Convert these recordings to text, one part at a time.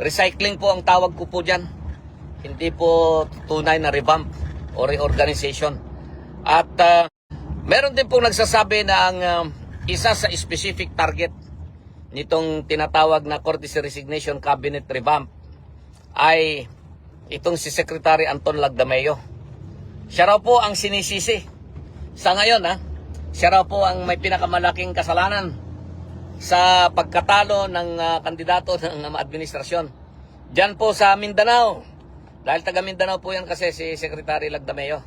Recycling po ang tawag ko po dyan. Hindi po tunay na revamp o reorganization. At meron din pong nagsasabi na ang isa sa specific target nitong tinatawag na courtesy resignation cabinet revamp ay itong si Secretary Anton Lagdameo. Siya raw po ang sinisisi. Sa ngayon, siya raw po ang may pinakamalaking kasalanan sa pagkatalo ng kandidato ng administrasyon. Diyan po sa Mindanao. Dahil taga Mindanao po yan kasi si Secretary Lagdameo.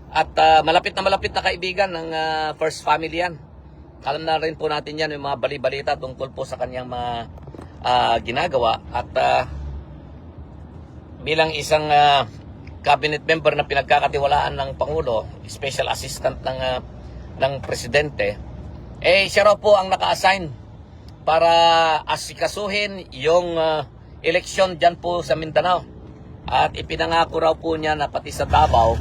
At malapit na kaibigan ng First Family yan. Alam na rin po natin yan yung mga bali-balita tungkol po sa kanyang mga ginagawa. At bilang isang cabinet member na pinagkakatiwalaan ng Pangulo, special assistant ng Presidente, siya raw po ang naka-assign para asikasuhin yung eleksyon dyan po sa Mindanao. At ipinangako raw po niya na pati sa Davao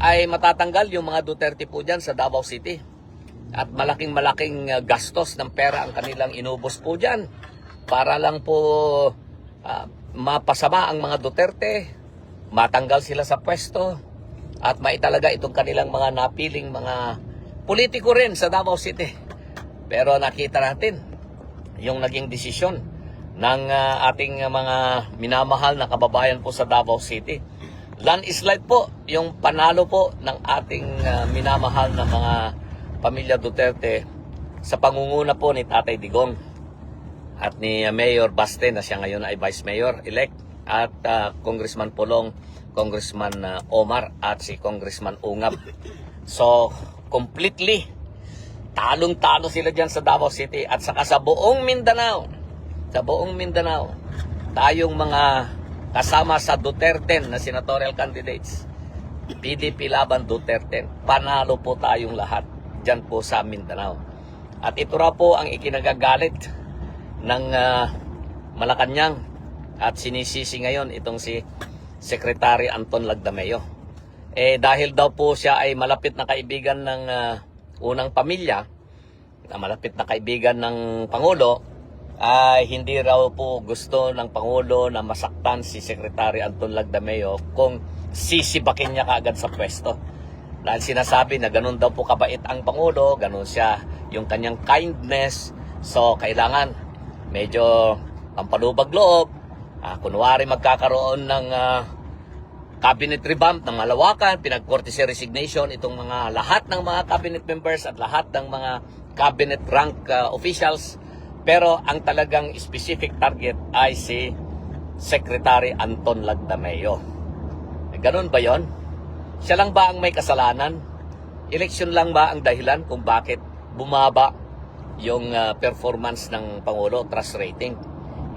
ay matatanggal yung mga Duterte po dyan sa Davao City. At malaking gastos ng pera ang kanilang inubos po dyan para lang po mapasama ang mga Duterte, matanggal sila sa pwesto, at maitalaga itong kanilang mga napiling mga politiko rin sa Davao City. Pero nakita natin yung naging desisyon ng ating mga minamahal na kababayan po sa Davao City. Landslide po yung panalo po ng ating minamahal na mga pamilya Duterte sa pangunguna po ni Tatay Digong at ni Mayor Baste na siya ngayon ay Vice Mayor elect, at Congressman Pulong, Congressman Omar at si Congressman Ungab. So completely talong-talo sila dyan sa Davao City at saka sa buong Mindanao. Sa buong Mindanao, tayong mga kasama sa Duterte na senatorial candidates, PDP laban Duterte, panalo po tayong lahat dyan po sa Mindanao. At ito raw po ang ikinagagalit ng Malacanang at sinisisi ngayon itong si Secretary Anton Lagdameo. Dahil daw po siya ay malapit na kaibigan ng unang pamilya, na malapit na kaibigan ng Pangulo, ay hindi raw po gusto ng Pangulo na masaktan si Secretary Anton Lagdameo kung sisibakin niya kaagad sa pwesto. Dahil sinasabi na ganun daw po kabait ang Pangulo, ganun siya yung kanyang kindness. So kailangan medyo pampalubag loob. Kunwari magkakaroon ng cabinet revamp ng malawakan, pinag-courtesy resignation itong mga lahat ng mga cabinet members at lahat ng mga cabinet rank officials. Pero ang talagang specific target ay si Secretary Anton Lagdameo. Ganun ba yon? Siya lang ba ang may kasalanan? Eleksyon lang ba ang dahilan kung bakit bumaba yung performance ng Pangulo, trust rating?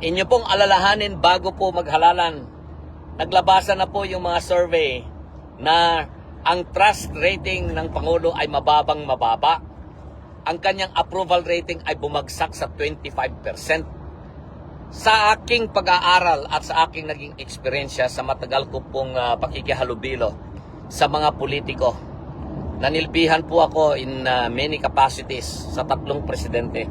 Inyo pong alalahanin bago po maghalalan. Naglabasan na po yung mga survey na ang trust rating ng Pangulo ay mababang mababa. Ang kanyang approval rating ay bumagsak sa 25%. Sa aking pag-aaral at sa aking naging eksperyensya sa matagal ko pong pakikihalubilo sa mga politiko, nanilbihan po ako in many capacities sa tatlong presidente.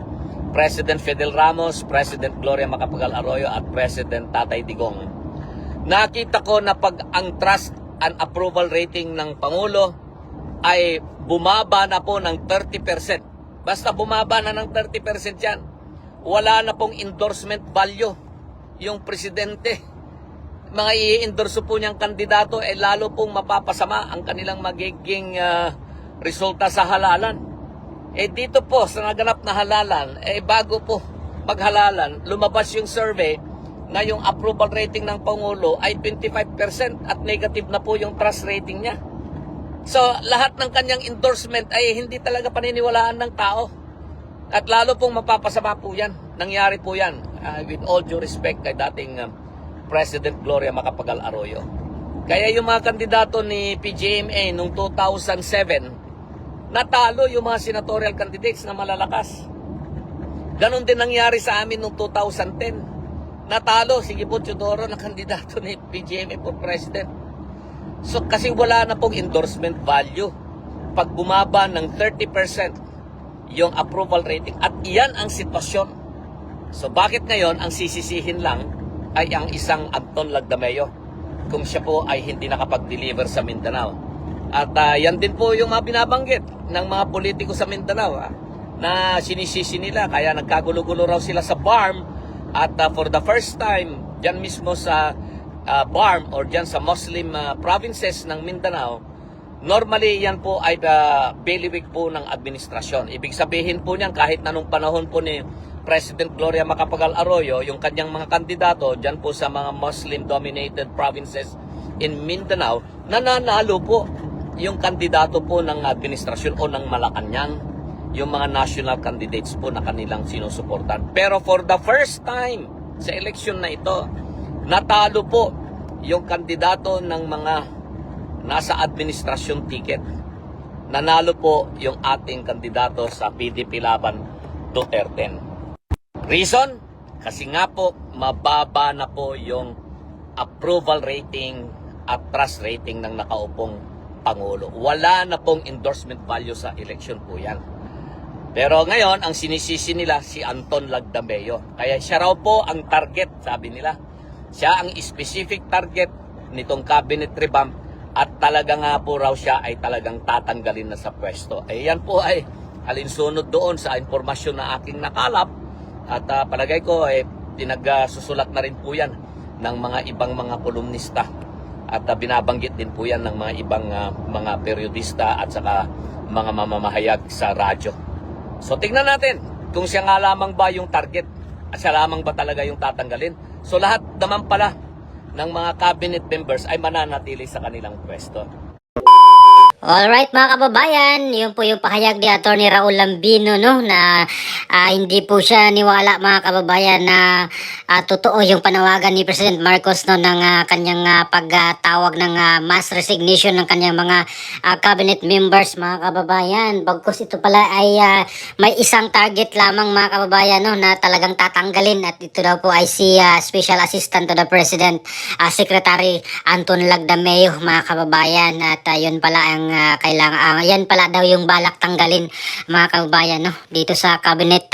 President Fidel Ramos, President Gloria Macapagal Arroyo at President Tatay Digong. Nakita ko na pag ang trust and approval rating ng Pangulo ay bumaba na po ng 30%. Basta bumaba na ng 30% yan, wala na pong endorsement value yung presidente. Mga i-endorso po niyang kandidato, lalo pong mapapasama ang kanilang magiging resulta sa halalan. Dito po, sa naganap na halalan, bago po maghalalan, lumabas yung survey na yung approval rating ng Pangulo ay 25% at negative na po yung trust rating niya. So, lahat ng kanyang endorsement ay hindi talaga paniniwalaan ng tao. At lalo pong mapapasama po yan. Nangyari po yan, with all due respect kay dating President Gloria Macapagal Arroyo. Kaya yung mga kandidato ni PGMA noong 2007, natalo yung mga senatorial candidates na malalakas. Ganon din nangyari sa amin noong 2010. Natalo si Gibo Teodoro na kandidato ni PGMA for President. So kasi wala na pong endorsement value pag bumaba ng 30% yung approval rating, at iyan ang sitwasyon. So bakit ngayon ang sisisihin lang ay ang isang Anton Lagdameo kung siya po ay hindi nakapag-deliver sa Mindanao. At yan din po yung mga binabanggit ng mga politiko sa Mindanao na sinisisi nila. Kaya nagkagulo-gulo raw sila sa BARM. At for the first time, dyan mismo sa BARM or dyan sa Muslim provinces ng Mindanao, normally yan po ay bailiwick po ng administrasyon. Ibig sabihin po niyan kahit na nung panahon po ni President Gloria Macapagal Arroyo, yung kanyang mga kandidato dyan po sa mga Muslim-dominated provinces in Mindanao, nananalo po yung kandidato po ng administrasyon o ng Malacanang, yung mga national candidates po na kanilang sinusuportan. Pero for the first time sa eleksyon na ito, natalo po yung kandidato ng mga nasa administrasyon ticket. Nanalo po yung ating kandidato sa PDP Laban, Duterte. Reason? Kasi nga po, mababa na po yung approval rating at trust rating ng nakaupong Pangulo. Wala na pong endorsement value sa election po yan. Pero ngayon, ang sinisisi nila si Anton Lagdameo. Kaya siya raw po ang target, sabi nila. Siya ang specific target nitong cabinet revamp at talaga nga po raw siya ay talagang tatanggalin na sa pwesto. Yan po ay alinsunod doon sa impormasyon na aking nakalap at palagay ko ay pinagsusulat na rin po yan ng mga ibang mga kolumnista at binabanggit din po yan ng mga ibang mga periodista at saka mga mamamahayag sa radyo. So tingnan natin kung siya nga lamang ba yung target at siya lamang ba talaga yung tatanggalin. So lahat naman pala ng mga cabinet members ay mananatili sa kanilang pwesto. Alright mga kababayan, yun po yung pahayag ni Atty. Raul Lambino, no, na hindi po siya niwala mga kababayan na totoo yung panawagan ni President Marcos, no, ng kanyang pagtawag ng mass resignation ng kanyang mga cabinet members mga kababayan. Bagkus ito pala ay may isang target lamang mga kababayan, no, na talagang tatanggalin at ito daw po ay si Special Assistant to the President, Secretary Anton Lagdameo mga kababayan. At yun pala ang kailangan, yan pala daw yung balak tanggalin mga kababayan, no, dito sa cabinet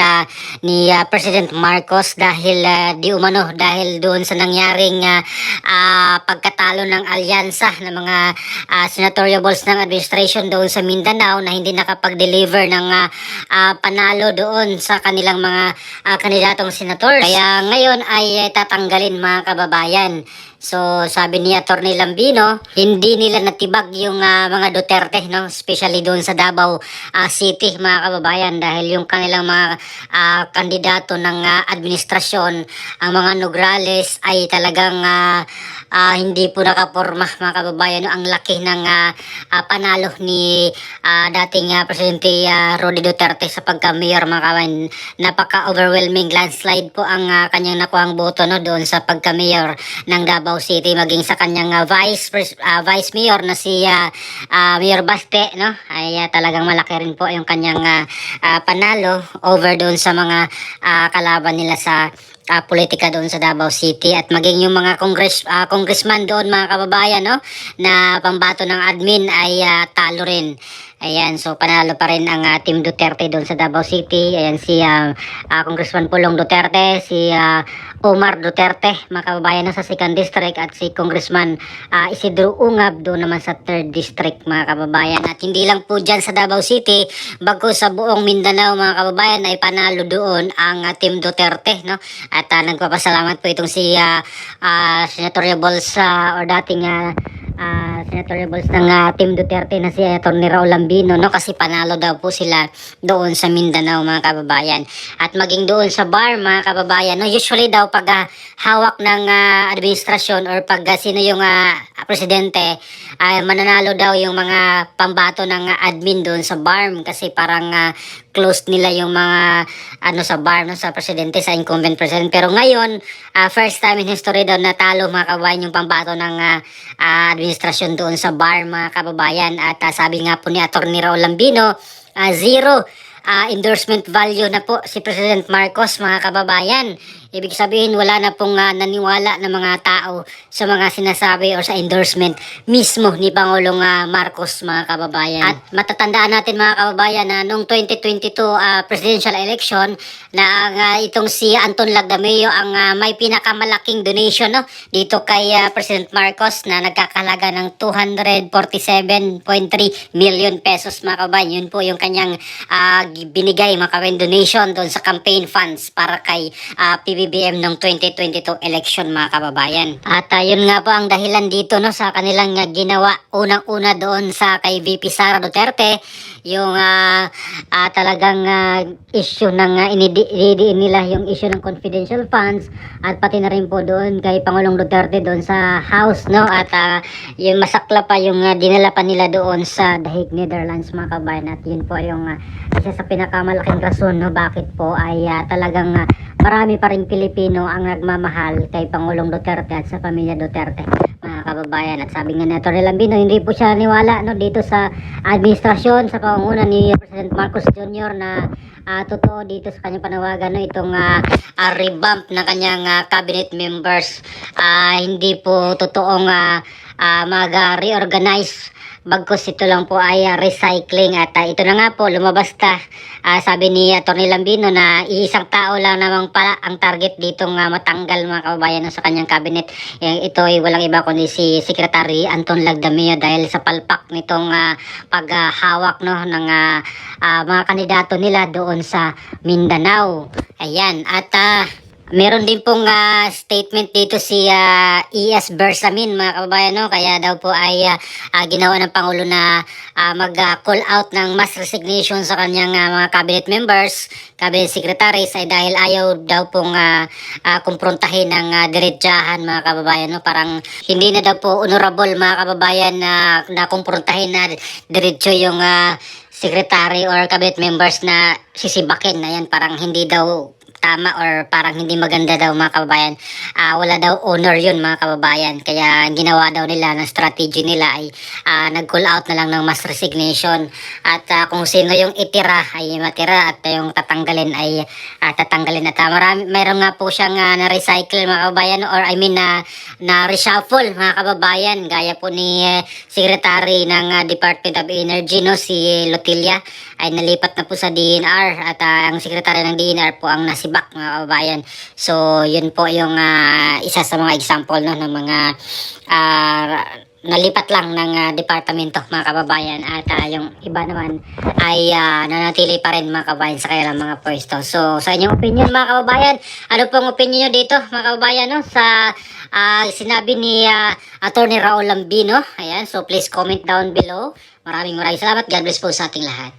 ni President Marcos dahil di umano dahil doon sa nangyaring pagkatalo ng alyansa ng mga senatorial balls ng administration doon sa Mindanao na hindi nakapag-deliver ng panalo doon sa kanilang mga kandidatong senators. Kaya ngayon ay tatanggalin mga kababayan. So sabi ni Atty. Lambino, hindi nila natibag yung mga Duterte, no, especially doon sa Davao City mga kababayan, dahil yung kanilang mga kandidato ng administrasyon, ang mga Nograles ay talagang hindi po nakaporma mga kababayan, no. Ang laki ng panalo ni dating Presidente Roddy Duterte sa pagka-mayor mga kababayan. Napaka-overwhelming landslide po ang kanyang nakuhang boto, no, doon sa pagka-mayor ng Davao City, maging sa kanyang vice mayor na si Mayor Baste, no, ay talagang malaki rin po yung kanyang panalo over doon sa mga kalaban nila sa politika doon sa Davao City, at maging yung mga congressman doon mga kababayan, no, na pambato ng admin ay talo rin. Ayan, so panalo pa rin ang Team Duterte doon sa Davao City. Ayan si Congressman Pulong Duterte, si Omar Duterte mga kababayan na sa 2nd District, at si Congressman Isidro Ungab doon naman sa 3rd District mga kababayan. At hindi lang po dyan sa Davao City, bago sa buong Mindanao mga kababayan ay panalo doon ang Team Duterte, no. At nagpapasalamat po itong si Senatorial Balls or dating Senatorial Balls ng Team Duterte na si Atty. Raul Lambino, no, kasi panalo daw po sila doon sa Mindanao mga kababayan. At maging doon sa BAR mga kababayan, no, usually daw pag hawak ng administrasyon or pag sino yung presidente, mananalo daw yung mga pambato ng admin doon sa BARM, kasi parang closed nila yung mga sa BARM, no, sa presidente, sa incumbent president. Pero ngayon, first time in history daw natalo mga kababayan yung pambato ng administrasyon doon sa BARM mga kababayan. At sabi nga po ni Atty. Raul Lambino, zero endorsement value na po si President Marcos mga kababayan. Ibig sabihin wala na pong naniwala ng mga tao sa mga sinasabi o sa endorsement mismo ni Pangulong Marcos, mga kababayan. At matatandaan natin, mga kababayan, na noong 2022 presidential election na itong si Anton Lagdameo ang may pinakamalaking donation, no, dito kay President Marcos na nagkakalaga ng 247.3 million pesos, mga kababayan. Yun po yung kanyang binigay, mga kababayan, donation doon sa campaign funds para kay PBBM ng 2022 election, mga kababayan. At yun nga po ang dahilan dito, no, sa kanilang ginawa unang-una doon sa kay VP Sara Duterte, yung talagang issue ng inidiin nila yung issue ng confidential funds, at pati na rin po doon kay Pangulong Duterte doon sa House, no, at yung masakla pa yung dinala pa nila doon sa The Hague, Netherlands, mga kabayan. At yun po yung isa sa pinakamalaking rason, no, bakit po ay talagang marami pa rin Pilipino ang nagmamahal kay Pangulong Duterte at sa pamilya Duterte, mga kababayan. At sabi nga ni Atty. Lambino, hindi po siya niwala, no, dito sa administrasyon sa pangunguna ni President Marcos Jr. na totoo dito sa kanyang panawagan, no, itong revamp ng kanyang cabinet members. Hindi po totoong mag-reorganize, bagkus ito lang po ay recycling. At ito na nga po, lumabas sabi ni Atty. Lambino na isang tao lang namang pala ang target ditong matanggal, mga kababayan, no, sa kanyang cabinet. Ito ay walang iba kundi si Secretary Anton Lagdameo, dahil sa palpak nitong paghawak, no, ng mga kandidato nila doon sa Mindanao. Ayan, at meron din pong statement dito si E.S. Bersamin, mga kababayan, no? Kaya daw po ay ginawa ng Pangulo na mag-call out ng mass resignation sa kanyang mga cabinet members, cabinet secretaries, ay dahil ayaw daw pong kumprontahin ng diretsahan, mga kababayan, no? Parang hindi na daw po honorable, mga kababayan, na kumprontahin na diretso yung secretary or cabinet members na sisibakin. Ayan, parang hindi daw tama or parang hindi maganda daw, mga kababayan. Wala daw honor yun, mga kababayan. Kaya ginawa daw nila ng strategy nila ay nag-call out na lang ng mass resignation. At kung sino yung itira ay matira, at yung tatanggalin ay tatanggalin. At mayroon nga po siyang na-recycle, mga kababayan, or I mean na-reshuffle, mga kababayan. Gaya po ni Secretary ng Department of Energy, no, si Lotilla, ay nalipat na po sa DNR, at ang Secretary ng DNR po ang nasibak, mga kababayan. So yun po yung isa sa mga example, no, ng mga nalipat lang ng departamento, mga kababayan. At yung iba naman ay nanatili pa rin, mga kababayan, sa kanilang mga pwesto. So sa inyong opinion, mga kababayan, ano pong opinion nyo dito, mga kababayan, no, sa sinabi ni Atty. Raul Lambino? Ayan, so please comment down below. Maraming salamat. God bless po sa ating lahat.